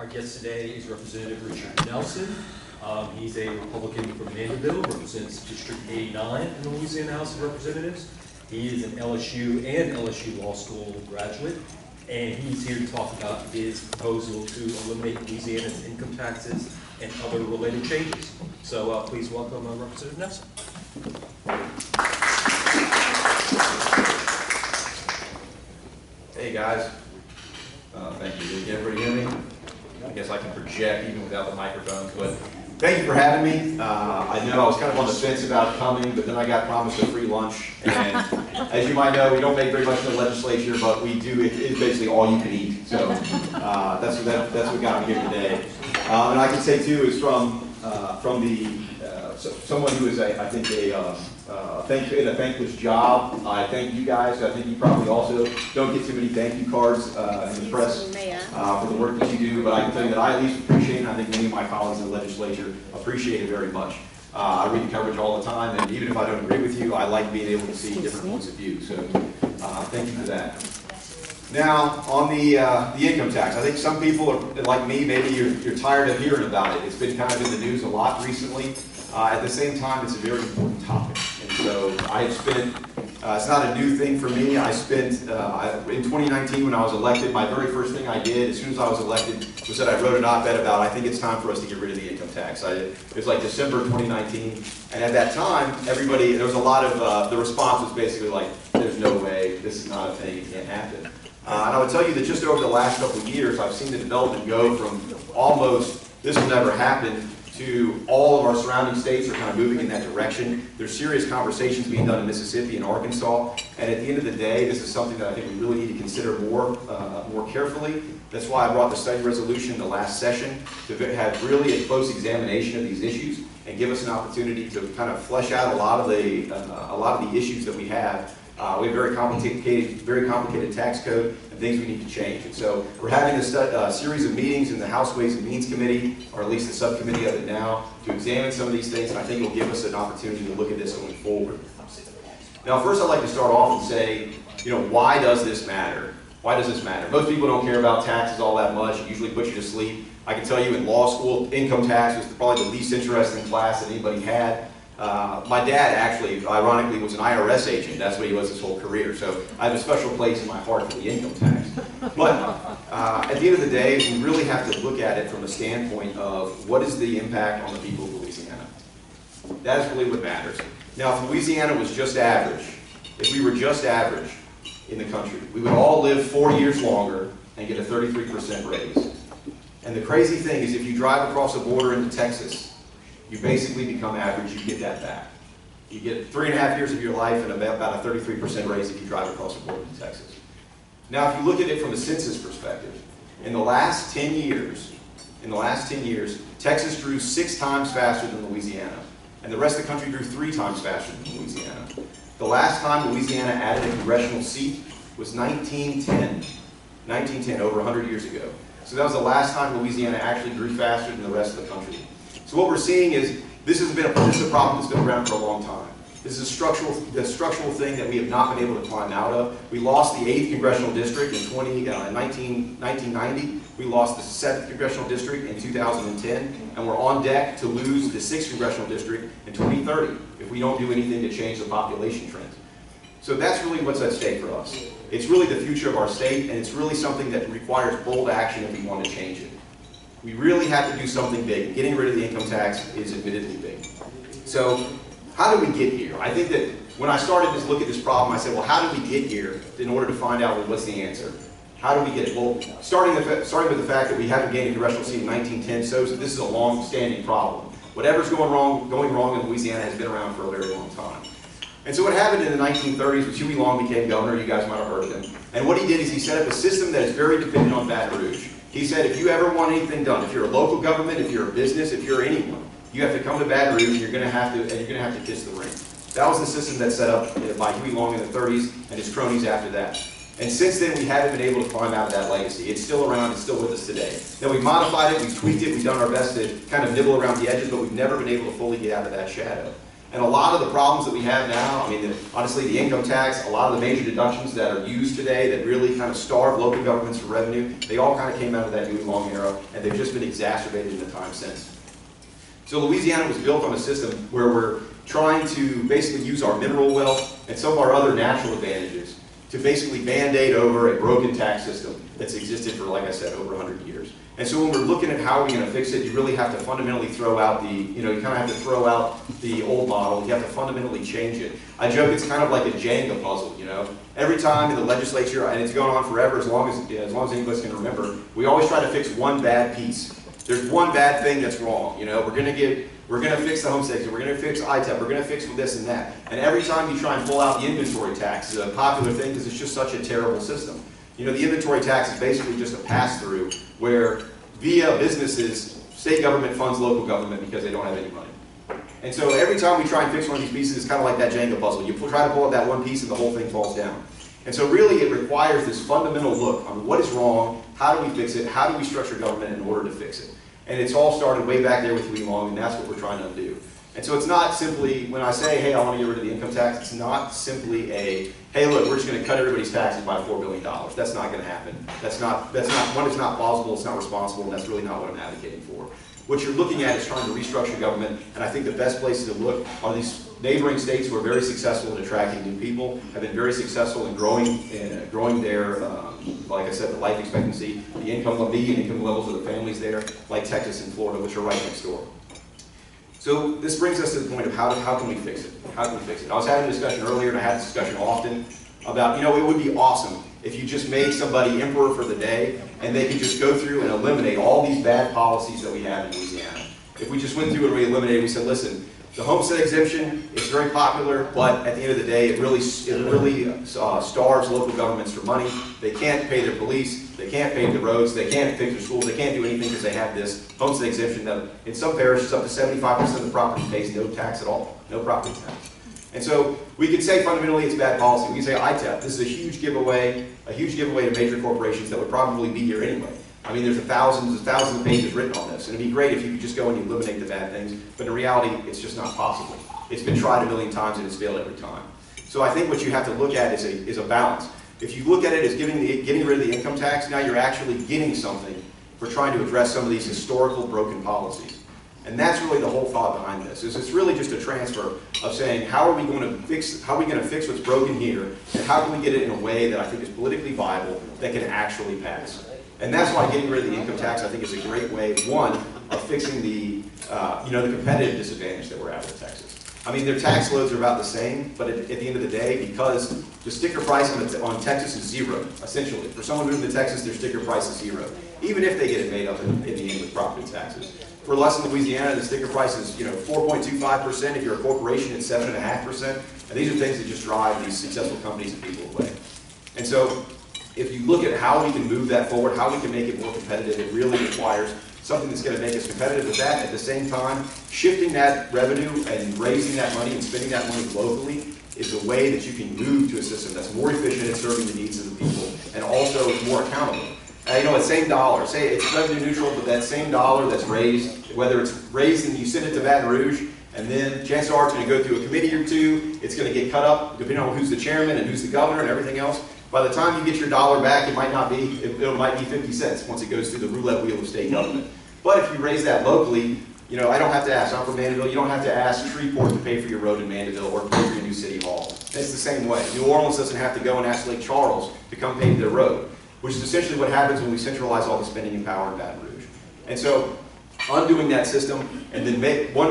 Our guest today is Representative Richard Nelson. He's a Republican from Mandeville, represents District 89 in the Louisiana House of Representatives. He is an LSU and LSU Law School graduate, and he's here to talk about his proposal to eliminate Louisiana's income taxes and other related changes. So please welcome Representative Nelson. Hey guys, thank you. Did everybody hear me? I guess I can project even without the microphones, but thank you for having me. I know I was kind of on the fence about coming, but then I got promised a free lunch, and as you might know, we don't make very much in the legislature, but we do, it is basically all you can eat, so that's what got me here today. And I can say too, is from someone who is, I think, in a thankless job. I thank you guys. I think you probably also don't get too many thank you cards in the press for the work that you do, but I can tell you that I at least appreciate it, and I think many of my colleagues in the legislature appreciate it very much. I read the coverage all the time, and even if I don't agree with you, I like being able to see different points of view, so thank you for that. Now, on the income tax, I think some people are like me, maybe you're tired of hearing about it. It's been kind of in the news a lot recently. At the same time, it's a very important topic. And so I have spent, it's not a new thing for me. I spent, in 2019 when I was elected, my very first thing I did as soon as I was elected was that I wrote an op-ed about, I think it's time for us to get rid of the income tax. It was like December 2019. And at that time, everybody, there was a lot of, the response was basically like, there's no way, this is not a thing, it can't happen. And I would tell you that just over the last couple of years, I've seen the development go from almost, this will never happen, to all of our surrounding states are kind of moving in that direction. There's serious conversations being done in Mississippi and Arkansas, and at the end of the day, this is something that I think we really need to consider more carefully. That's why I brought the study resolution the last session, to have really a close examination of these issues and give us an opportunity to kind of flesh out a lot of the issues that we have. We have very complicated tax code and things we need to change. And so we're having a series of meetings in the House Ways and Means Committee, or at least the subcommittee of it now, to examine some of these things, and I think it'll give us an opportunity to look at this going forward. Now, first I'd like to start off and say, why does this matter? Why does this matter? Most people don't care about taxes all that much. It usually puts you to sleep. I can tell you in law school, income tax was probably the least interesting class that anybody had. My dad actually, ironically, was an IRS agent. That's what he was his whole career. So I have a special place in my heart for the income tax. But at the end of the day, we really have to look at it from a standpoint of what is the impact on the people of Louisiana. That is really what matters. Now, if Louisiana was just average, if we were just average in the country, we would all live 4 years longer and get a 33% raise. And the crazy thing is if you drive across the border into Texas, you basically become average, you get that back. You get 3.5 years of your life and about a 33% raise if you drive across the border to Texas. Now, if you look at it from a census perspective, in the last 10 years, Texas grew 6 times faster than Louisiana, and the rest of the country grew 3 times faster than Louisiana. The last time Louisiana added a congressional seat was 1910, over 100 years ago. So that was the last time Louisiana actually grew faster than the rest of the country. So what we're seeing is this is a problem that's been around for a long time. This is a structural thing that we have not been able to climb out of. We lost the 8th congressional district in 1990. We lost the 7th congressional district in 2010, and we're on deck to lose the 6th congressional district in 2030 if we don't do anything to change the population trends. So that's really what's at stake for us. It's really the future of our state, and it's really something that requires bold action if we want to change it. We really have to do something big. Getting rid of the income tax is admittedly big. So how do we get here? I think that when I started to look at this problem, I said, well, how do we get here in order to find out what's the answer? How do we get it? Well, starting with the fact that we haven't gained a congressional seat in 1910 shows that this is a long-standing problem. Whatever's going wrong in Louisiana has been around for a very long time. And so what happened in the 1930s was Huey Long became governor. You guys might have heard of him. And what he did is he set up a system that is very dependent on Baton Rouge. He said, if you ever want anything done, if you're a local government, if you're a business, if you're anyone, you have to come to Baton Rouge, and you're going to have to kiss the ring. That was the system that's set up by Huey Long in the 30s and his cronies after that. And since then, we haven't been able to climb out of that legacy. It's still around, it's still with us today. Now, we've modified it, we've tweaked it, we've done our best to kind of nibble around the edges, but we've never been able to fully get out of that shadow. And a lot of the problems that we have now, I mean, honestly, the income tax, a lot of the major deductions that are used today that really kind of starve local governments for revenue, they all kind of came out of that Huey Long era, and they've just been exacerbated in the time since. So Louisiana was built on a system where we're trying to basically use our mineral wealth and some of our other natural advantages to basically band-aid over a broken tax system that's existed for, like I said, over 100 years. And so when we're looking at how we're going to fix it, you really have to fundamentally throw out the, you kind of have to throw out the old model. You have to fundamentally change it. I joke it's kind of like a Jenga puzzle, Every time in the legislature, and it's going on forever as long as any of us can remember, we always try to fix one bad piece. There's one bad thing that's wrong, we're going to fix the homestead exemption, we're going to fix ITEP, we're going to fix this and that. And every time you try and pull out the inventory tax, it's a popular thing because it's just such a terrible system. The inventory tax is basically just a pass-through where via businesses, state government funds local government because they don't have any money. And so every time we try and fix one of these pieces, it's kind of like that Jenga puzzle. You try to pull out that one piece and the whole thing falls down. And so really it requires this fundamental look on what is wrong, how do we fix it, how do we structure government in order to fix it. And it's all started way back there with Huey Long, and that's what we're trying to undo. And so it's not simply, when I say, hey, I want to get rid of the income tax, it's not simply a, hey, look, we're just going to cut everybody's taxes by $4 billion. That's not going to happen. One, it's not plausible, it's not responsible, and that's really not what I'm advocating for. What you're looking at is trying to restructure government, and I think the best places to look are these neighboring states who are very successful in attracting new people, have been very successful in growing their, like I said, the life expectancy, the income levels of the families there, like Texas and Florida, which are right next door. So this brings us to the point of how can we fix it? How can we fix it? I was having a discussion earlier, and I had this discussion often about, it would be awesome if you just made somebody emperor for the day, and they could just go through and eliminate all these bad policies that we have in Louisiana. If we just went through and we eliminated, we said, listen, the homestead exemption is very popular, but at the end of the day, it really starves local governments for money. They can't pay their police, they can't pay the roads, they can't fix their schools, they can't do anything because they have this homestead exemption that in some parishes up to 75% of the property pays no tax at all, no property tax. And so we could say fundamentally it's bad policy. We can say ITEP, this is a huge giveaway to major corporations that would probably be here anyway. I mean, there's thousands of pages written on this, and it'd be great if you could just go and eliminate the bad things, but in reality, it's just not possible. It's been tried a million times and it's failed every time. So I think what you have to look at is a balance. If you look at it as getting rid of the income tax, now you're actually getting something for trying to address some of these historical broken policies. And that's really the whole thought behind this. It's really just a transfer of saying, how are we going to fix what's broken here, and how can we get it in a way that I think is politically viable that can actually pass. And that's why getting rid of the income tax, I think, is a great way, one, of fixing the competitive disadvantage that we're at with Texas. I mean, their tax loads are about the same, but at the end of the day, because the sticker price on Texas is zero, essentially. For someone moving to Texas, their sticker price is zero, even if they get it made up in the end with property taxes. For less in Louisiana, the sticker price is 4.25%. If you're a corporation, it's 7.5%. And these are things that just drive these successful companies and people away. And so, if you look at how we can move that forward, how we can make it more competitive, it really requires something that's going to make us competitive with that. At the same time, shifting that revenue and raising that money and spending that money locally is a way that you can move to a system that's more efficient at serving the needs of the people and also is more accountable. That same dollar, say it's revenue neutral, but that same dollar that's raised, whether it's raised and you send it to Baton Rouge, and then chances are it's going to go through a committee or two, it's going to get cut up depending on who's the chairman and who's the governor and everything else. By the time you get your dollar back, it might be 50 cents once it goes through the roulette wheel of state government. But if you raise that locally, I don't have to ask. I'm from Mandeville. You don't have to ask Shreveport to pay for your road in Mandeville or pay for your new city hall. And it's the same way. New Orleans doesn't have to go and ask Lake Charles to come pay their road, which is essentially what happens when we centralize all the spending and power in Baton Rouge. And so, undoing that system, and then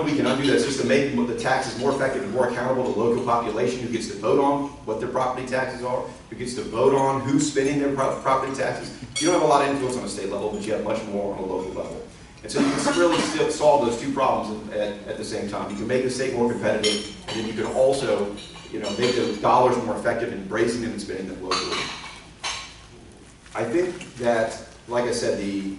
we can undo that system, making the taxes more effective and more accountable to the local population who gets to vote on what their property taxes are, who gets to vote on who's spending their property taxes. You don't have a lot of influence on a state level, but you have much more on a local level. And so you can really still solve those two problems at the same time. You can make the state more competitive, and then you can also make the dollars more effective in raising them and spending them locally. I think that, like I said, the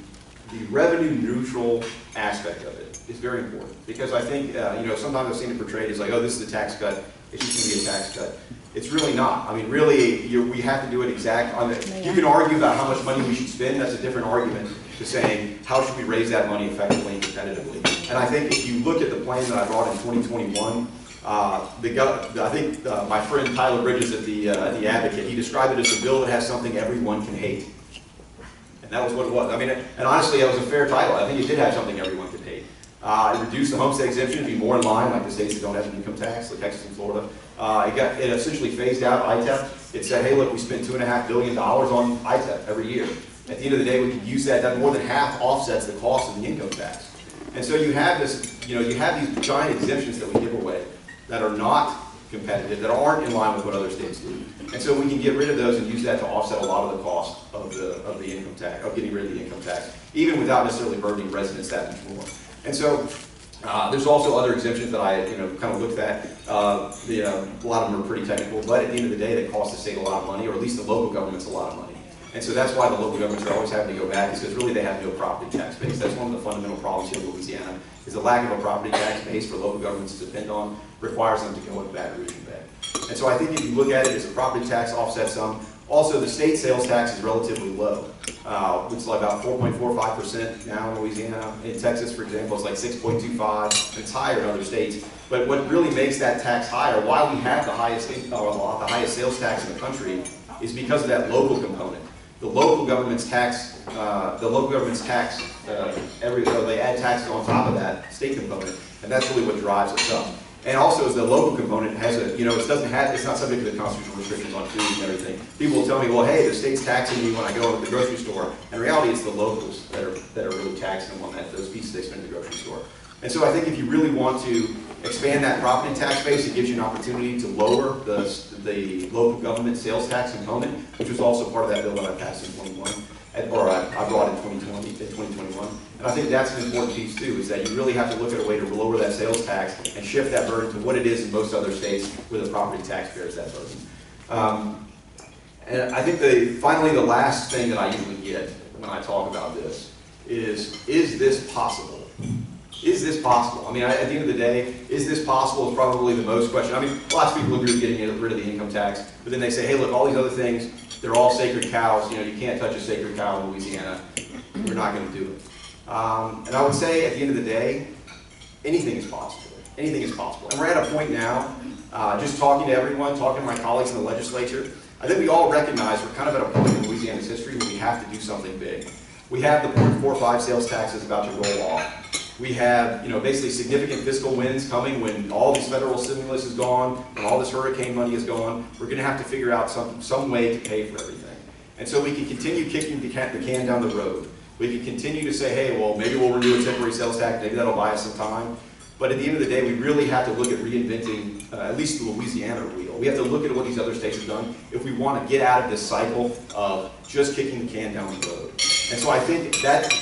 revenue neutral aspect of it is very important because I think, sometimes I've seen it portrayed as like, oh, this is a tax cut, it's just going to be a tax cut. It's really not. I mean, really, we have to do it you can argue about how much money we should spend. That's a different argument to saying, how should we raise that money effectively and competitively? And I think if you look at the plan that I brought in 2021, I think my friend Tyler Bridges at the Advocate, he described it as a bill that has something everyone can hate. And that was what it was. I mean, and honestly, that was a fair title. I think it did have something everyone could hate. It reduced the homestead exemption to be more in line, like the states that don't have an income tax, like Texas and Florida. It essentially phased out ITEP. It said, hey, look, we spend $2.5 billion on ITEP every year. At the end of the day, we could use that. That more than half offsets the cost of the income tax. And so you have this, you have these giant exemptions that we give away that are not competitive, that aren't in line with what other states do. And so we can get rid of those and use that to offset a lot of the cost of the income tax, of getting rid of the income tax, even without necessarily burdening residents that much more. And so there's also other exemptions that I kind of looked at. A lot of them are pretty technical, but at the end of the day, they cost the state a lot of money, or at least the local governments a lot of money. And so that's why the local governments are always having to go back, is because really they have no property tax base. That's one of the fundamental problems here in Louisiana, is the lack of a property tax base for local governments to depend on requires them to go into Baton Rouge and Bay. And so I think if you look at it as a property tax offsets some. Also, the state sales tax is relatively low. It's like about 4.45% now in Louisiana. In Texas, for example, it's like 6.25%. It's higher in other states. But what really makes that tax higher, while we have the highest sales tax in the country, is because of that local component. The local government's tax, they add taxes on top of that state component, and that's really what drives us up. And also, as the local component has it's not subject to the constitutional restrictions on food and everything. People will tell me, well, hey, the state's taxing me when I go to the grocery store. In reality, it's the locals that are really taxing them on those pieces they spend at the grocery store. And so I think if you really want to expand that property tax base, it gives you an opportunity to lower the local government sales tax component, which was also part of that bill that I passed in 21, or I brought in 2021. And I think that's an important piece too, is that you really have to look at a way to lower that sales tax and shift that burden to what it is in most other states where the property tax bears that burden. And I think finally the last thing that I usually get when I talk about this is this possible? Is this possible? I mean, at the end of the day, is this possible is probably the most question. I mean, lots of people agree with getting rid of the income tax, but then they say, hey, look, all these other things, they're all sacred cows. You can't touch a sacred cow in Louisiana. We're not going to do it. And I would say, at the end of the day, anything is possible. Anything is possible. And we're at a point now, just talking to everyone, talking to my colleagues in the legislature, I think we all recognize we're kind of at a point in Louisiana's history where we have to do something big. We have the 0.45 sales tax is about to roll off. We have, basically significant fiscal wins coming when all this federal stimulus is gone, when all this hurricane money is gone. We're going to have to figure out some way to pay for everything. And so we can continue kicking the can down the road. We can continue to say, hey, well, maybe we'll renew a temporary sales tax, maybe that'll buy us some time. But at the end of the day, we really have to look at reinventing at least the Louisiana wheel. We have to look at what these other states have done if we want to get out of this cycle of just kicking the can down the road. And so I think that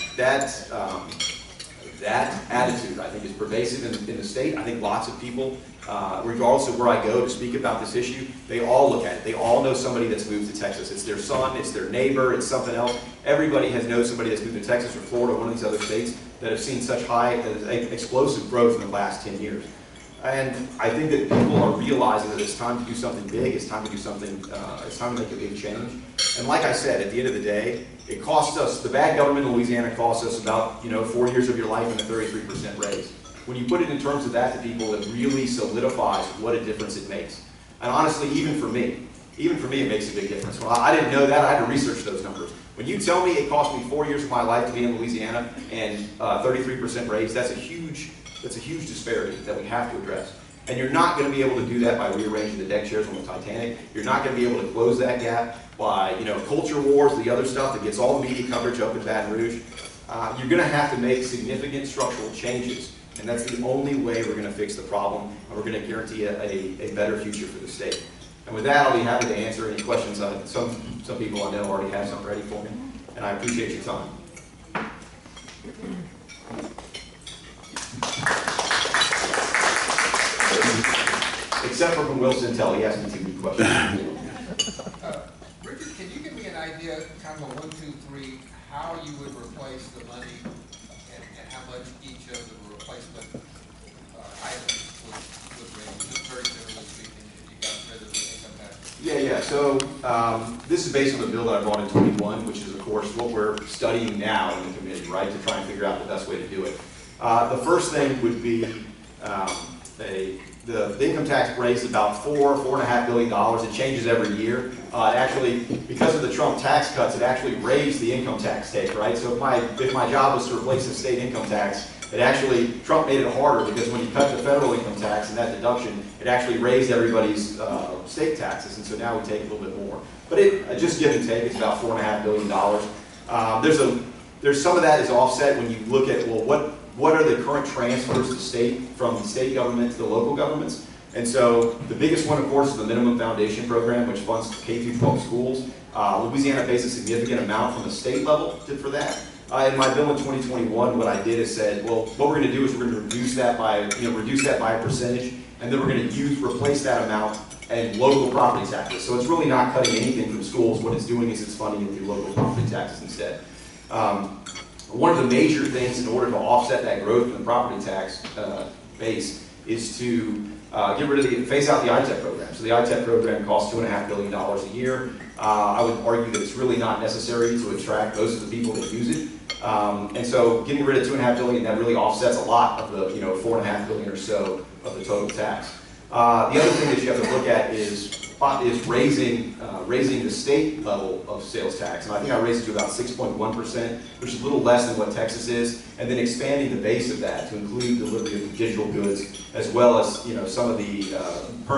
attitude, I think, is pervasive in the state. I think lots of people, regardless of where I go to speak about this issue, they all look at it. They all know somebody that's moved to Texas. It's their son, it's their neighbor, it's something else. Everybody has known somebody that's moved to Texas or Florida or one of these other states that have seen such high, explosive growth in the last 10 years. And I think that people are realizing that it's time to do something big, it's time to do something, it's time to make a big change. And like I said, at the end of the day, it costs us, the bad government in Louisiana costs us about 4 years of your life and a 33% raise. When you put it in terms of that to people, it really solidifies what a difference it makes. And honestly, even for me, it makes a big difference. Well, I didn't know that, I had to research those numbers. When you tell me it cost me 4 years of my life to be in Louisiana and 33% raise, that's a huge disparity that we have to address. And you're not going to be able to do that by rearranging the deck chairs on the Titanic. You're not going to be able to close that gap by, culture wars, the other stuff that gets all the media coverage up in Baton Rouge. You're going to have to make significant structural changes. And that's the only way we're going to fix the problem, and we're going to guarantee a better future for the state. And with that, I'll be happy to answer any questions. Some people I know already have something ready for me, and I appreciate your time. Except for from Will Sintel, he asked me 2 good questions. Richard, can you give me an idea, kind of a 1, 2, 3, how you would replace the money and how much each of the replacement items would raise? Just very generally speaking, if you got rid of the income tax. Yeah. So this is based on the bill that I brought in 21, which is, of course, what we're studying now in the committee, right, to try and figure out the best way to do it. The first thing would be the income tax raised about $4.5 billion. It changes every year. It actually, because of the Trump tax cuts, it actually raised the income tax take, right? So if my job was to replace the state income tax, Trump made it harder because when he cut the federal income tax and that deduction, it actually raised everybody's state taxes, and so now we take a little bit more. But just give and take, it's about $4.5 billion. There's some of that is offset when you look at, well, what are the current transfers to state, from the state government to the local governments? And so the biggest one, of course, is the minimum foundation program, which funds K through 12 schools. Louisiana pays a significant amount from the state level for that. In my bill in 2021, what I did is said, well, what we're going to do is we're going to reduce that by a percentage, and then we're going to replace that amount and local property taxes. So it's really not cutting anything from schools. What it's doing is it's funding it through local property taxes instead. One of the major things in order to offset that growth in the property tax base is to phase out the ITEP program. So the ITEP program costs $2.5 billion a year. I would argue that it's really not necessary to attract most of the people that use it. And so getting rid of $2.5 billion, that really offsets a lot of the $4.5 billion or so of the total tax. The other thing that you have to look at is raising the state level of sales tax. And I think I raised it to about 6.1%, which is a little less than what Texas is, and then expanding the base of that to include delivery of digital goods, as well as some of the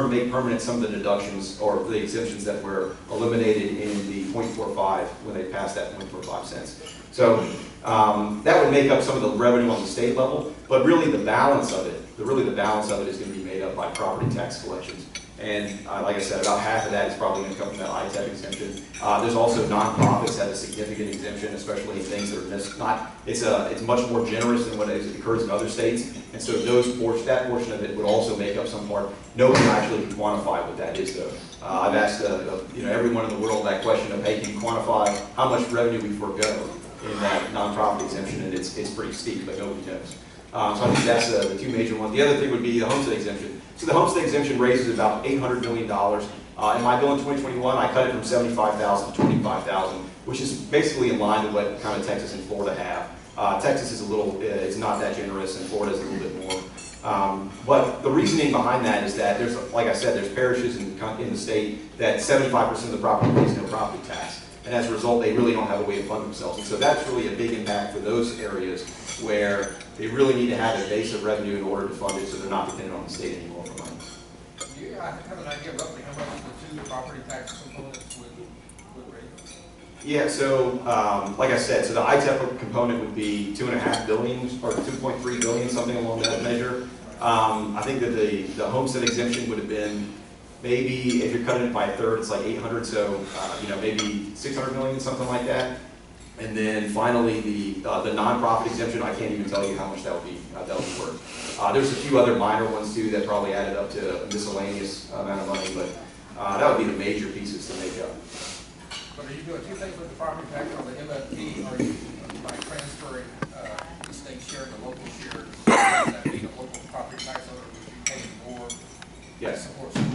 make permanent some of the deductions or the exemptions that were eliminated in the 0.45 when they passed that 0.45 cents. So that would make up some of the revenue on the state level, but really the balance of it is going to be made up by property tax collections. And like I said, about half of that is probably going to come from that ITEP exemption. There's also nonprofits have a significant exemption, especially in things that are it's much more generous than what occurs in other states. And so that portion of it would also make up some part. Nobody actually can quantify what that is, though. I've asked everyone in the world that question of, hey, can you quantify how much revenue we forego in that nonprofit exemption? And it's pretty steep, but nobody knows. So I think that's the two major ones. The other thing would be the homestead exemption. So the homestead exemption raises about $800 million. In my bill in 2021, I cut it from $75,000 to $25,000, which is basically in line with what kind of Texas and Florida have. Texas is it's not that generous, and Florida is a little bit more. But the reasoning behind that is that like I said, there's parishes in the state that 75% of the property pays no property tax. And as a result, they really don't have a way to fund themselves. And so that's really a big impact for those areas where they really need to have a base of revenue in order to fund it, so they're not dependent on the state anymore for money. Do you have an idea roughly how much the two property tax components would raise? Yeah, so like I said, so the ITEP component would be $2.5 billion or $2.3 billion, something along that measure. I think that the homestead exemption would have been maybe, if you're cutting it by a third, it's like 800, so maybe 600 million, something like that. And then finally, the nonprofit exemption, I can't even tell you how much that would be worth. There's a few other minor ones too that probably added up to a miscellaneous amount of money, but that would be the major pieces to make up. But are you doing two things with the property tax on the MFP? Are you by transferring the state share to local share? Does that mean a local property tax owner would be paying more to support schools?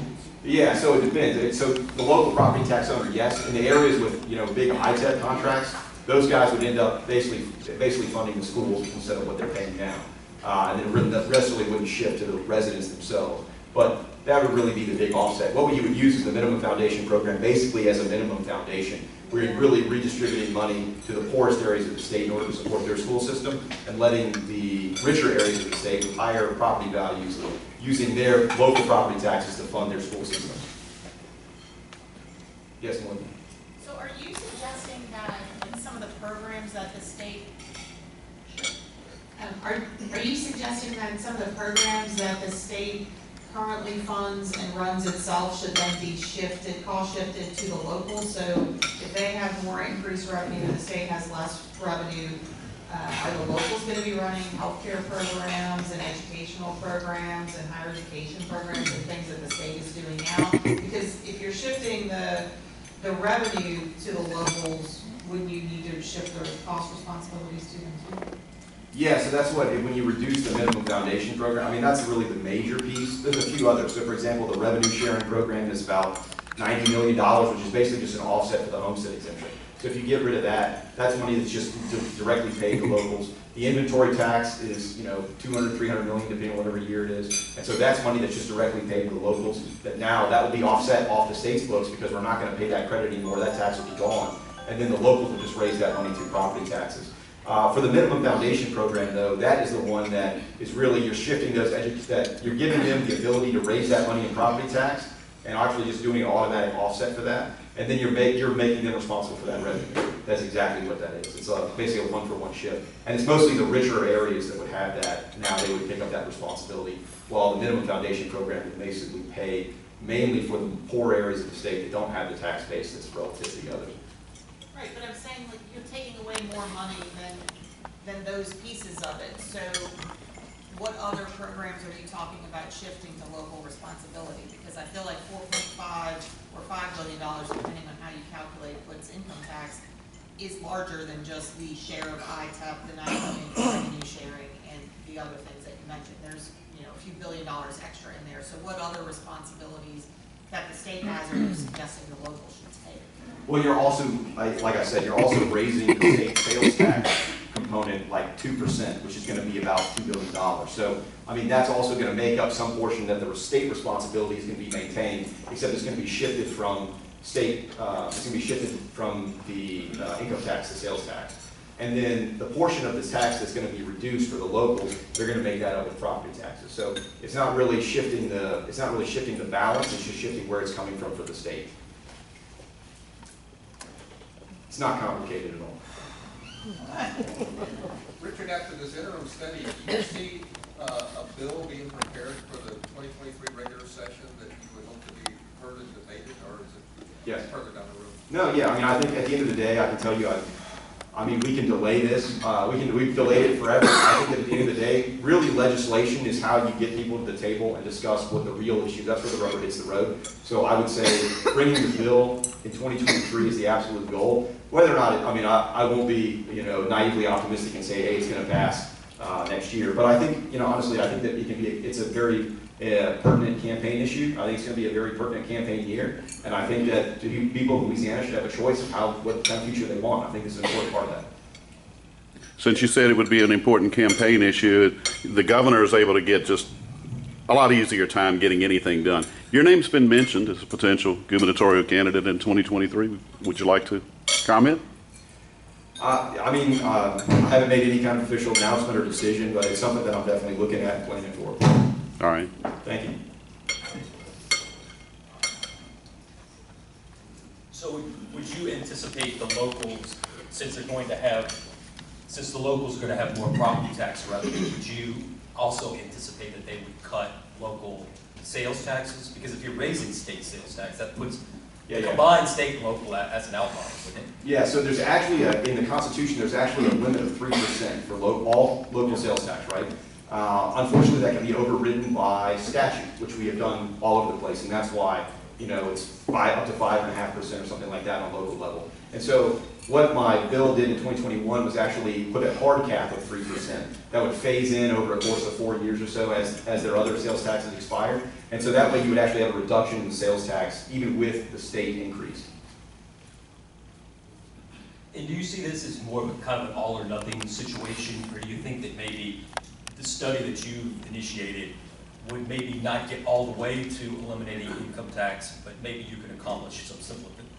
Yeah, so it depends. So the local property tax owner, yes. In the areas with big ITEP contracts, those guys would end up basically funding the schools instead of what they're paying now. And then the rest really wouldn't shift to the residents themselves. But that would really be the big offset. What you would use is the minimum foundation program basically as a minimum foundation. We're really redistributing money to the poorest areas of the state in order to support their school system, and letting the richer areas of the state with higher property values using their local property taxes to fund their school system. Yes, Melinda? So are you suggesting that in some of the programs that the state, are you suggesting that in some of the programs that the state currently funds and runs itself should then be cost shifted to the local? So if they have more increased revenue and the state has less revenue, are the locals going to be running healthcare programs and educational programs and higher education programs and things that the state is doing now? Because if you're shifting the revenue to the locals, wouldn't you need to shift the cost responsibilities to them too? Yeah, so that's when you reduce the minimum foundation program, I mean, that's really the major piece. There's a few others. So for example, the revenue sharing program is about $90 million, which is basically just an offset to the homestead exemption. So if you get rid of that, that's money that's just directly paid to locals. The inventory tax is, 200, 300 million, depending on whatever year it is. And so that's money that's just directly paid to the locals. That now, that will be offset off the state's books because we're not going to pay that credit anymore. That tax will be gone. And then the locals will just raise that money through property taxes. For the minimum foundation program, though, that is the one that is really, you're shifting those, that you're giving them the ability to raise that money in property tax and actually just doing an automatic offset for that. And then you're making them responsible for that revenue. That's exactly what that is. It's basically a one-for-one shift. And it's mostly the richer areas that would have that. Now they would pick up that responsibility, while the minimum foundation program would basically pay mainly for the poor areas of the state that don't have the tax base that's relative to the others. Right, but I'm saying, like, you're taking away more money than those pieces of it. So what other programs are you talking about shifting to local responsibility? Because I feel like 4.5 or $5 billion, depending on how you calculate what's income tax, is larger than just the share of ITEP, the 9 million revenue sharing, and the other things that you mentioned. There's, a few $1 billion extra in there. So what other responsibilities that the state has are you suggesting the local should take? Well, you're also, like I said, you're also raising the state sales tax component like 2%, which is going to be about $2 billion. So, I mean, that's also going to make up some portion that the state responsibility is going to be maintained, except it's going to be shifted from state, it's going to be shifted from the income tax to sales tax. And then the portion of this tax that's going to be reduced for the locals, they're going to make that up with property taxes. So it's not really shifting the balance, it's just shifting where it's coming from for the state. It's not complicated at all. Richard, after this interim study, do you see a bill being prepared for the 2023 regular session that you would hope to be heard and debated, or is it Yes. further down the road? No, yeah, I mean, I think at the end of the day, I can tell you, we can delay this. We've delayed it forever. I think that at the end of the day, really legislation is how you get people to the table and discuss what the real issue, that's where the rubber hits the road. So I would say bringing the bill in 2023 is the absolute goal. Whether or not, I won't be, naively optimistic and say, hey, it's going to pass next year. But I think, honestly, I think that it's a very pertinent campaign issue. I think it's going to be a very pertinent campaign year. And I think that people of Louisiana should have a choice of what kind of future they want. I think this is an important part of that. Since you said it would be an important campaign issue, the governor is able to get just a lot easier time getting anything done. Your name's been mentioned as a potential gubernatorial candidate in 2023. Would you like to comment? I haven't made any kind of official announcement or decision, but it's something that I'm definitely looking at and planning for. All right. Thank you. So would you anticipate the locals, since the locals are going to have more property tax revenue, would you also anticipate that they would cut local sales taxes? Because if you're raising state sales tax, that puts combined state and local as an outlier, wouldn't it? Yeah, so there's actually, in the Constitution, there's actually a limit of 3% for all local sales tax, right? Unfortunately, that can be overridden by statute, which we have done all over the place, and that's why, it's up to 5.5% or something like that on local level. And so what my bill did in 2021 was actually put a hard cap of 3% that would phase in over a course of 4 years or so as their other sales taxes expired. And so that way you would actually have a reduction in the sales tax even with the state increase. And do you see this as more of a kind of an all or nothing situation, or do you think that maybe the study that you initiated would maybe not get all the way to eliminating income tax, but maybe you could accomplish some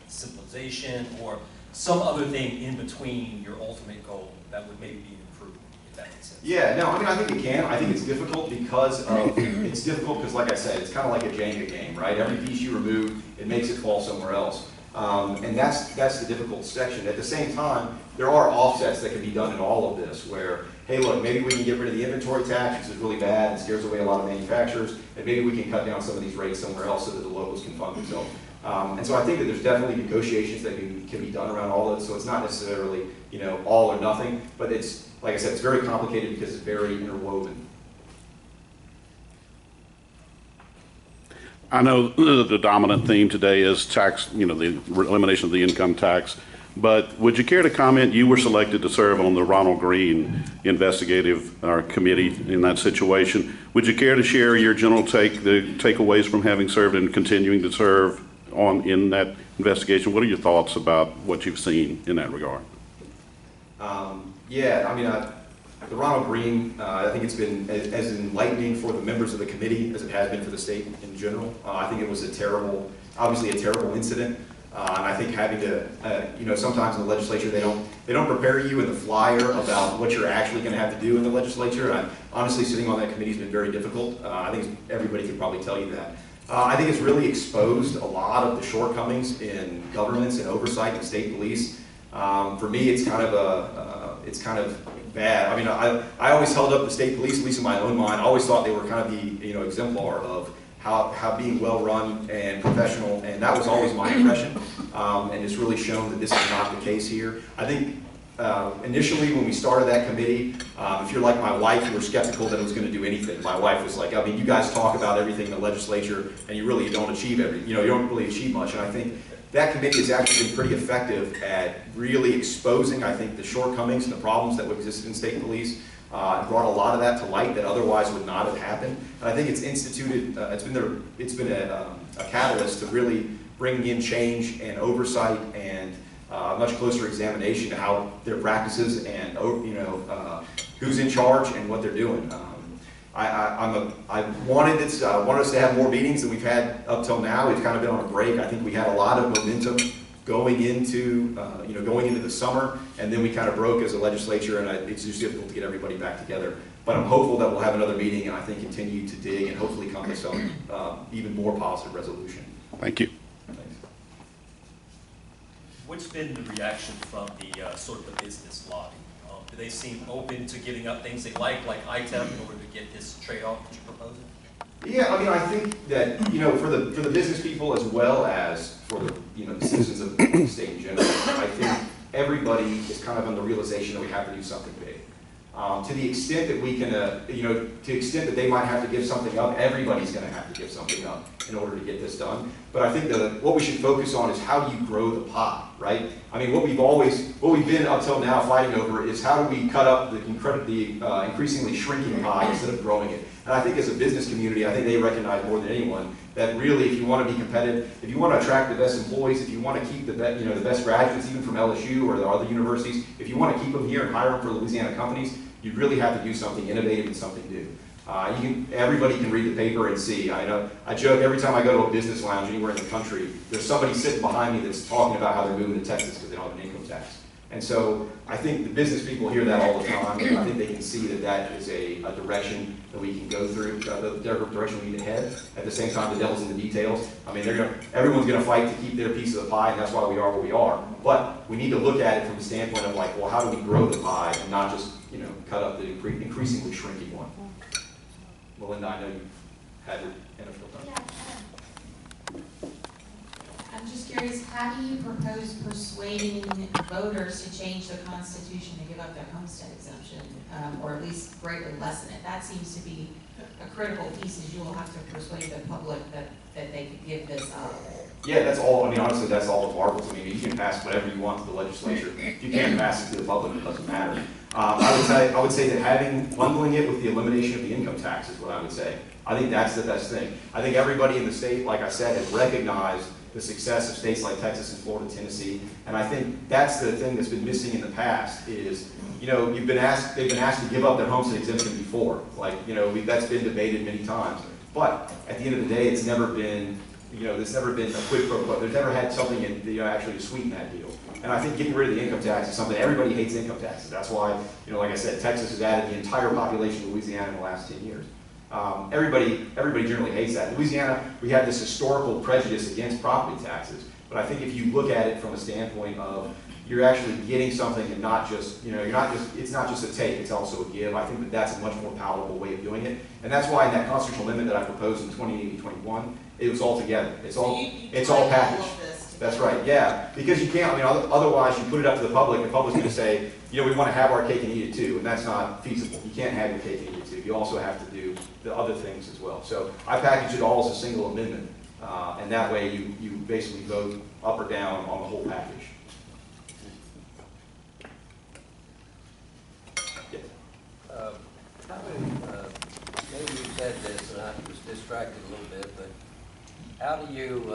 simplification or some other thing in between your ultimate goal that would maybe be improved, if that makes sense? Yeah, no, I think it can. I think it's difficult because, like I said, it's kind of like a Jenga game, right? Every piece you remove, it makes it fall somewhere else. And that's the difficult section. At the same time, there are offsets that can be done in all of this where, hey, look, maybe we can get rid of the inventory tax, which is really bad and scares away a lot of manufacturers, and maybe we can cut down some of these rates somewhere else so that the locals can fund themselves. And so I think that there's definitely negotiations that can be done around all of it, so it's not necessarily, all or nothing, but it's, like I said, it's very complicated because it's very interwoven. I know the dominant theme today is tax, the elimination of the income tax. But would you care to comment? You were selected to serve on the Ronald Green investigative committee in that situation. Would you care to share your general takeaways from having served and continuing to serve in that investigation? What are your thoughts about what you've seen in that regard? The Ronald Green, I think it's been as enlightening for the members of the committee as it has been for the state in general. I think it was obviously a terrible incident. And I think having to, sometimes in the legislature they don't prepare you in the flyer about what you're actually going to have to do in the legislature. And honestly, sitting on that committee has been very difficult. I think everybody can probably tell you that. I think it's really exposed a lot of the shortcomings in governance and oversight in state police. For me, it's kind of bad. I mean, I always held up the state police, at least in my own mind. I always thought they were kind of the exemplar of how being well run and professional, and that was always my impression. And it's really shown that this is not the case here. I think initially when we started that committee, if you're like my wife, you were skeptical that it was going to do anything. My wife was like, I mean, you guys talk about everything in the legislature, and you really don't achieve you don't really achieve much. And I think that committee has actually been pretty effective at really exposing, I think, the shortcomings and the problems that existed in state police. And brought a lot of that to light that otherwise would not have happened. And I think it's instituted, it's been a catalyst to really bring in change and oversight and a much closer examination of how their practices and who's in charge and what they're doing. I wanted us to have more meetings than we've had up till now. We've kind of been on a break. I think we had a lot of momentum going into the summer, and then we kind of broke as a legislature, and it's just difficult to get everybody back together. But I'm hopeful that we'll have another meeting, and I think continue to dig and hopefully come to some even more positive resolution. Thank you. Thanks. What's been the reaction from the sort of the business lobby? Do they seem open to giving up things they like ITEP, in order to get this trade-off that you're proposing? Yeah, I mean, I think that for the business people as well as for the citizens of the state in general, I think everybody is kind of on the realization that we have to do something big. To the extent that we can, to the extent that they might have to give something up, everybody's going to have to give something up in order to get this done. But I think what we should focus on is how do you grow the pie, right? I mean, what we've been up till now fighting over is how do we cut up the increasingly shrinking pie instead of growing it. And I think as a business community, I think they recognize more than anyone that really, if you want to be competitive, if you want to attract the best employees, if you want to keep the best graduates, even from LSU or the other universities, if you want to keep them here and hire them for Louisiana companies, you really have to do something innovative and something new. Everybody can read the paper and see. I joke every time I go to a business lounge anywhere in the country, there's somebody sitting behind me that's talking about how they're moving to Texas because they don't have an income tax. And so I think the business people hear that all the time, and I think they can see that that is a direction that we can go through, the direction we need to head. At the same time, the devil's in the details. I mean, everyone's going to fight to keep their piece of the pie, and that's why we are where we are. But we need to look at it from the standpoint of like, well, how do we grow the pie and not just cut up the increasingly shrinking one. Melinda, I know you had your NFL done. Yeah. I'm just curious, how do you propose persuading voters to change the Constitution to give up their homestead exemption, or at least greatly lessen it? That seems to be a critical piece, is you will have to persuade the public that they could give this up. Yeah, that's all. I mean, honestly, that's all the marbles. I mean, you can pass whatever you want to the legislature. If you can't pass it to the public, it doesn't matter. I would say that bundling it with the elimination of the income tax is what I would say. I think that's the best thing. I think everybody in the state, like I said, has recognized the success of states like Texas and Florida, Tennessee, and I think that's the thing that's been missing in the past is, they've been asked to give up their homestead exemption before. Like, that's been debated many times. But at the end of the day, it's never been, there's never been a quid pro quo. There's never had something actually to sweeten that deal. And I think getting rid of the income tax is something, everybody hates income taxes. That's why, like I said, Texas has added the entire population of Louisiana in the last 10 years. Everybody generally hates that. In Louisiana, we have this historical prejudice against property taxes. But I think if you look at it from a standpoint of you're actually getting something and not just, it's not just a take, it's also a give. I think that that's a much more palatable way of doing it. And that's why in that constitutional amendment that I proposed in 2021, it was all together. It's all packaged. That's right, yeah. Because you can't, otherwise you put it up to the public going to say, we want to have our cake and eat it too, and that's not feasible. You can't have your cake and eat it too. You also have to do the other things as well. So I packaged it all as a single amendment, and that way you basically vote up or down on the whole package. Maybe you said this, and I was distracted a little bit, but how do you,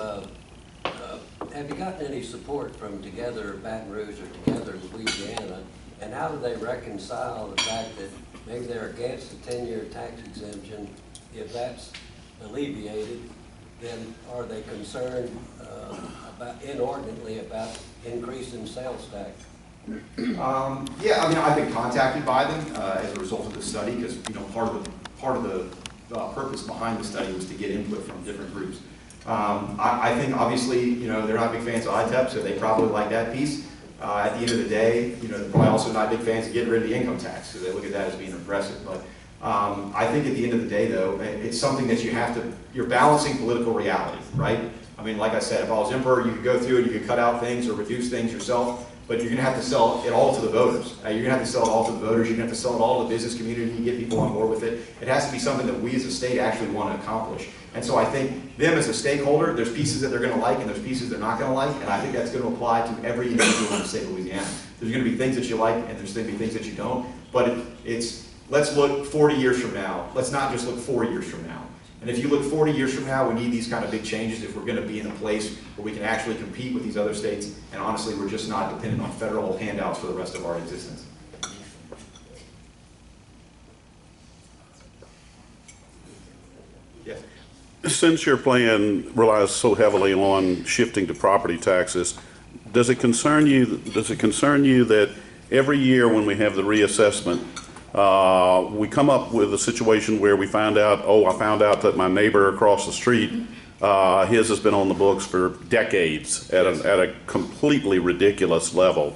have you gotten any support from Together Baton Rouge or Together Louisiana And how do they reconcile the fact that maybe they're against the 10-year tax exemption? If that's alleviated, then are they concerned inordinately about increasing sales tax? Yeah, I mean, I've been contacted by them as a result of the study, because, you know, part of the purpose behind the study was to get input from different groups. I think obviously, you know, they're not big fans of ITEP, so they probably like that piece. At the end of the day, you know, they're probably also not big fans of getting rid of the income tax, so they look at that as being regressive. But I think at the end of the day, though, it's something that you're balancing political reality, right? I mean, like I said, if I was emperor, you could go through and you could cut out things or reduce things yourself, but you're gonna have to sell it all to the voters. You're gonna have to sell it all to the voters, you're gonna have to sell it all to the business community, you get people on board with it. It has to be something that we as a state actually want to accomplish. And so I think them as a stakeholder, there's pieces that they're gonna like and there's pieces they're not gonna like, and I think that's gonna apply to every individual in the state of Louisiana. There's gonna be things that you like and there's gonna be things that you don't, but let's look 40 years from now. Let's not just look 4 years from now. And if you look 40 years from now, we need these kind of big changes if we're going to be in a place where we can actually compete with these other states. And honestly, we're just not dependent on federal handouts for the rest of our existence. Yes. Since your plan relies so heavily on shifting to property taxes, does it concern you that every year when we have the reassessment, we come up with a situation where we find out, oh, I found out that my neighbor across the street, his has been on the books for decades at a completely ridiculous level.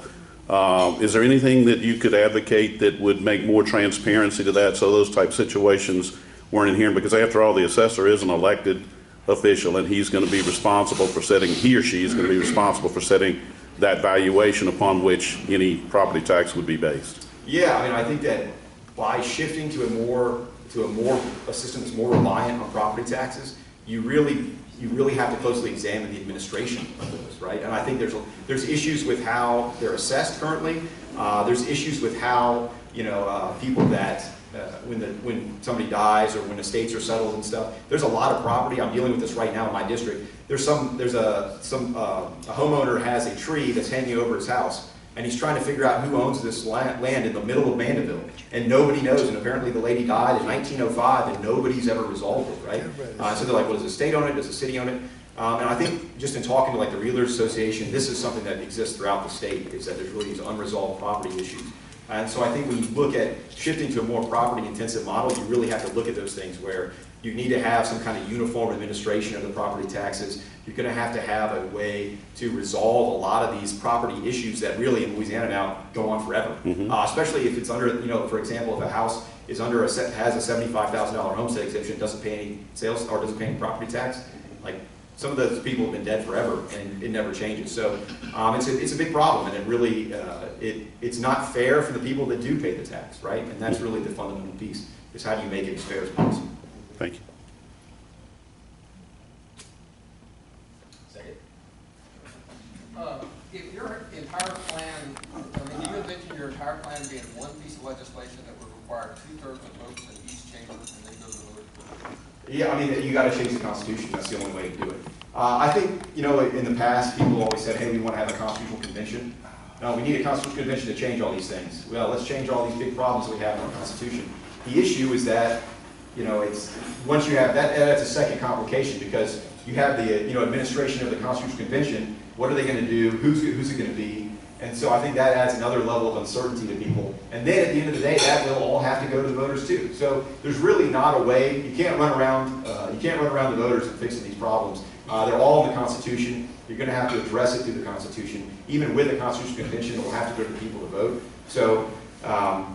Is there anything that you could advocate that would make more transparency to that so those type situations weren't in here? Because after all, the assessor is an elected official and he's going to be responsible for setting, he or she is going to be responsible for setting that valuation upon which any property tax would be based. Yeah, I mean, I think that by shifting to a system that's more reliant on property taxes, you really have to closely examine the administration of those, right? And I think there's issues with how they're assessed currently. There's issues with how, you know, people that when somebody dies or when estates are settled and stuff. There's a lot of property. I'm dealing with this right now in my district. There's a homeowner has a tree that's hanging over his house, and he's trying to figure out who owns this land in the middle of Mandeville, and nobody knows. And apparently the lady died in 1905, and nobody's ever resolved it, right? So they're like, well, does the state own it? Does the city own it? And I think just in talking to like the Realtors Association, this is something that exists throughout the state, is that there's really these unresolved property issues. And so I think when you look at shifting to a more property-intensive model, you really have to look at those things where you need to have some kind of uniform administration of the property taxes. You're going to have a way to resolve a lot of these property issues that really in Louisiana now go on forever. Especially if it's under, you know, for example, if a house is has a $75,000 homestead exemption, doesn't pay any sales or doesn't pay any property tax, like some of those people have been dead forever and it never changes. So it's a big problem, and it really it's not fair for the people that do pay the tax, right? And that's really the fundamental piece, is how do you make it as fair as possible. Thank you. Second. If your entire plan, I mean, you envision your entire plan being one piece of legislation that would require 2/3 of votes in each chamber and then go to the voters. Yeah, I mean, you got to change the Constitution. That's the only way to do it. I think, you know, in the past, people always said, hey, we want to have a constitutional convention. No, we need a constitutional convention to change all these things. Well, let's change all these big problems that we have in our Constitution. The issue is that, you know, it's once you have that, that's a second complication, because you have the, you know, administration of the Constitutional Convention. What are they going to do? Who's it going to be? And so I think that adds another level of uncertainty to people. And then at the end of the day, that will all have to go to the voters too. So there's really not a way. You can't run around. You can't run around the voters and fixing these problems. They're all in the Constitution. You're going to have to address it through the Constitution. Even with the Constitutional Convention, it will have to go to the people to vote. So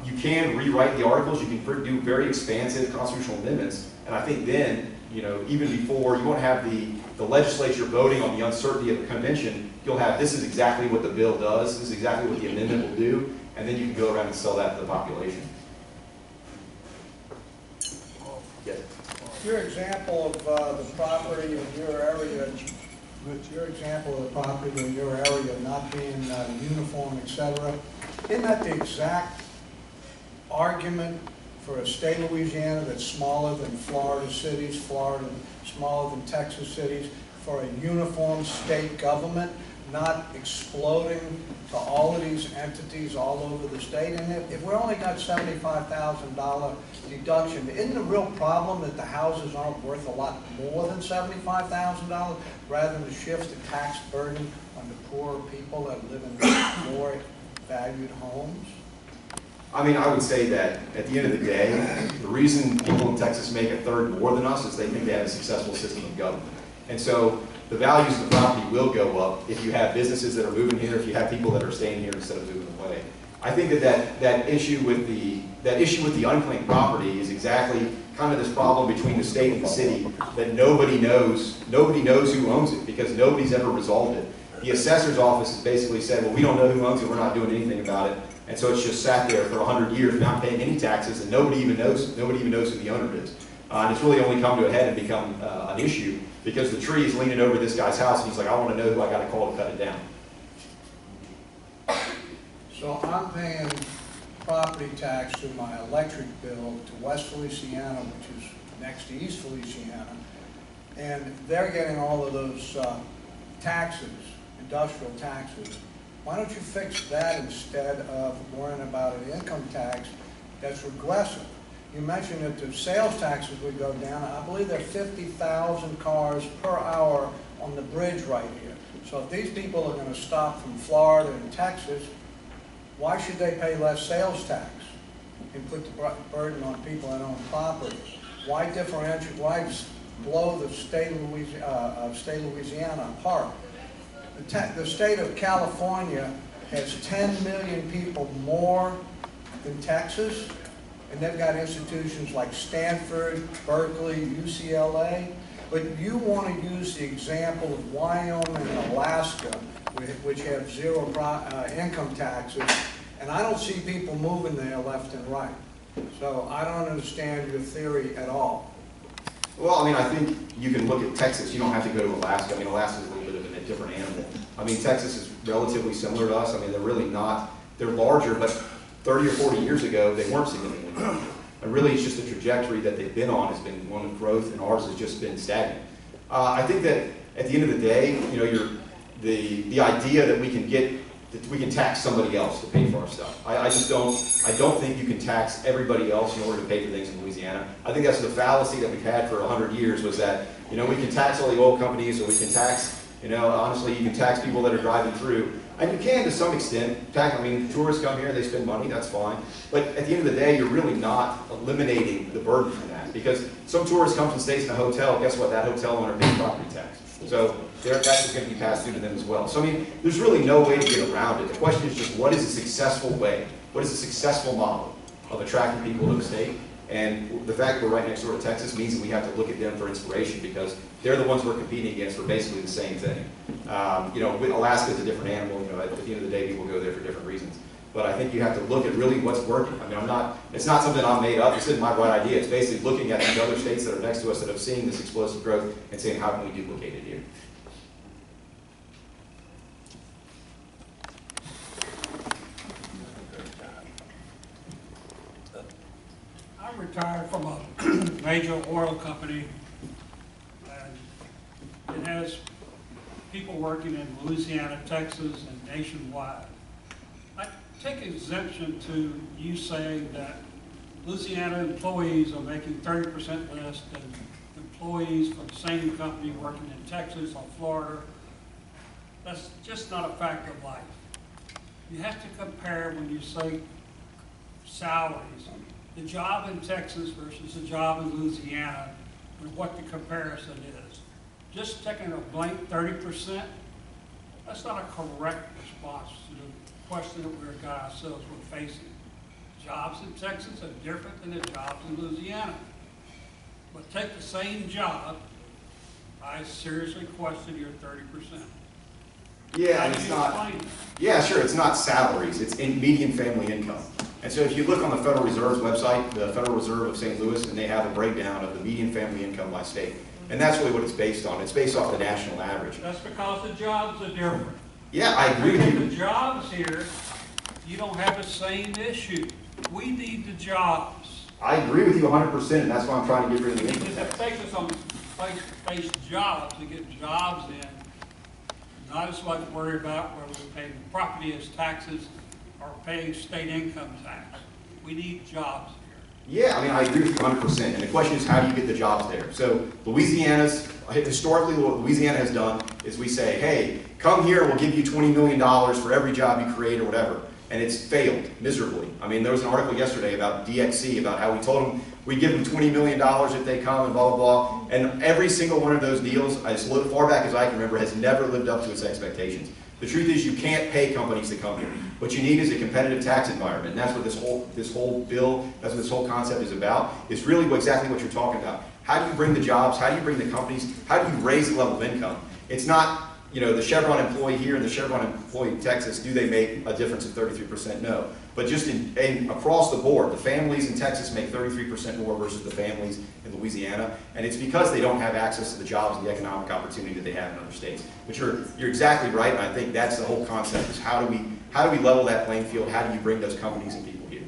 you can rewrite the articles. You can do very expansive constitutional amendments. And I think then, you know, even before, you won't have the legislature voting on the uncertainty of the convention. You'll have, this is exactly what the bill does, this is exactly what the amendment will do, and then you can go around and sell that to the population. Yes. Your example of the property in your area, with your example of the property in your area not being uniform, etc., isn't that the exact argument for a state of Louisiana that's smaller than Florida cities, smaller than Texas cities, for a uniform state government, not exploding to all of these entities all over the state? And if we only got $75,000 deduction, isn't the real problem that the houses aren't worth a lot more than $75,000 rather than to shift the tax burden on the poorer people that live in more valued homes? I mean, I would say that at the end of the day, the reason people in Texas make a third more than us is they think they have a successful system of government. And so the values of the property will go up if you have businesses that are moving here, if you have people that are staying here instead of moving away. I think that issue with the unclaimed property is exactly kind of this problem between the state and the city that nobody knows who owns it because nobody's ever resolved it. The assessor's office has basically said, well, we don't know who owns it, we're not doing anything about it. And so it's just sat there for 100 years not paying any taxes and nobody even knows who the owner is. And it's really only come to a head and become an issue because the tree is leaning over this guy's house and he's like, I want to know who I got to call to cut it down. So I'm paying property tax through my electric bill to West Feliciana, which is next to East Feliciana, and they're getting all of those taxes, industrial taxes. Why don't you fix that instead of worrying about an income tax that's regressive? You mentioned that the sales taxes would go down. I believe there are 50,000 cars per hour on the bridge right here. So if these people are going to stop from Florida and Texas, why should they pay less sales tax and put the burden on people that own property? Why differentiate? Why blow the state of Louisiana apart? The state of California has 10 million people more than Texas, and they've got institutions like Stanford, Berkeley, UCLA. But you want to use the example of Wyoming and Alaska, which have zero income taxes, and I don't see people moving there left and right. So I don't understand your theory at all. Well, I mean, I think you can look at Texas. You don't have to go to Alaska. I mean, Alaska is a little bit of a different animal. I mean, Texas is relatively similar to us. I mean, they're really not, they're larger, but 30 or 40 years ago, they weren't significantly larger. And really, it's just the trajectory that they've been on has been one of growth, and ours has just been stagnant. I think that at the end of the day, you know, the idea that we can tax somebody else to pay for our stuff. I don't think you can tax everybody else in order to pay for things in Louisiana. I think that's the fallacy that we've had for 100 years was that, you know, we can tax all the oil companies, or we can tax, you know, honestly, you can tax people that are driving through. And you can to some extent. I mean, tourists come here, they spend money, that's fine. But at the end of the day, you're really not eliminating the burden from that. Because some tourist comes and stays in a hotel, guess what? That hotel owner pays property tax. So that's going to be passed through to them as well. So I mean, there's really no way to get around it. The question is just, what is a successful way? What is a successful model of attracting people to the state? And the fact that we're right next door to Texas means that we have to look at them for inspiration because they're the ones we're competing against for basically the same thing. You know, Alaska is a different animal. You know, at the end of the day, people go there for different reasons. But I think you have to look at really what's working. I mean, it's not something I made up. This isn't my bright idea. It's basically looking at these other states that are next to us that have seen this explosive growth and saying, how can we duplicate it here? I'm retired from a major oil company, and it has people working in Louisiana, Texas, and nationwide. I take exemption to you saying that Louisiana employees are making 30% less than employees from the same company working in Texas or Florida. That's just not a fact of life. You have to compare when you say salaries, the job in Texas versus the job in Louisiana, and what the comparison is. Just taking a blank 30%, that's not a correct response to the question that we've got ourselves we're facing. Jobs in Texas are different than the jobs in Louisiana. But take the same job, I seriously question your 30%. Yeah, and it's not, yeah, sure, it's not salaries, it's in median family income. And so if you look on the Federal Reserve's website, the Federal Reserve of St. Louis, and they have a breakdown of the median family income by state. And that's really what it's based on. It's based off the national average. That's because the jobs are different. Yeah, I agree with you. The jobs here, you don't have the same issue. We need the jobs. I agree with you 100%, and that's why I'm trying to get rid of the income It tax. takes us some face-to-face jobs to get jobs in, not as much worry about whether we pay property as taxes or paying state income tax. We need jobs here. Yeah, I mean, I agree with you 100%. And the question is, how do you get the jobs there? So historically, what Louisiana has done is we say, hey, come here, we'll give you $20 million for every job you create or whatever. And it's failed miserably. I mean, there was an article yesterday about DXC, about how we told them we'd give them $20 million if they come and blah, blah, blah. And every single one of those deals, as far back as I can remember, has never lived up to its expectations. The truth is you can't pay companies to come here. What you need is a competitive tax environment. And that's what this whole bill, that's what this whole concept is about. It's really exactly what you're talking about. How do you bring the jobs? How do you bring the companies? How do you raise the level of income? It's not, you know, the Chevron employee here and the Chevron employee in Texas, do they make a difference of 33%? No. But just across the board, the families in Texas make 33% more versus the families in Louisiana. And it's because they don't have access to the jobs and the economic opportunity that they have in other states. But you're exactly right, and I think that's the whole concept, is how do we level that playing field? How do you bring those companies and people here?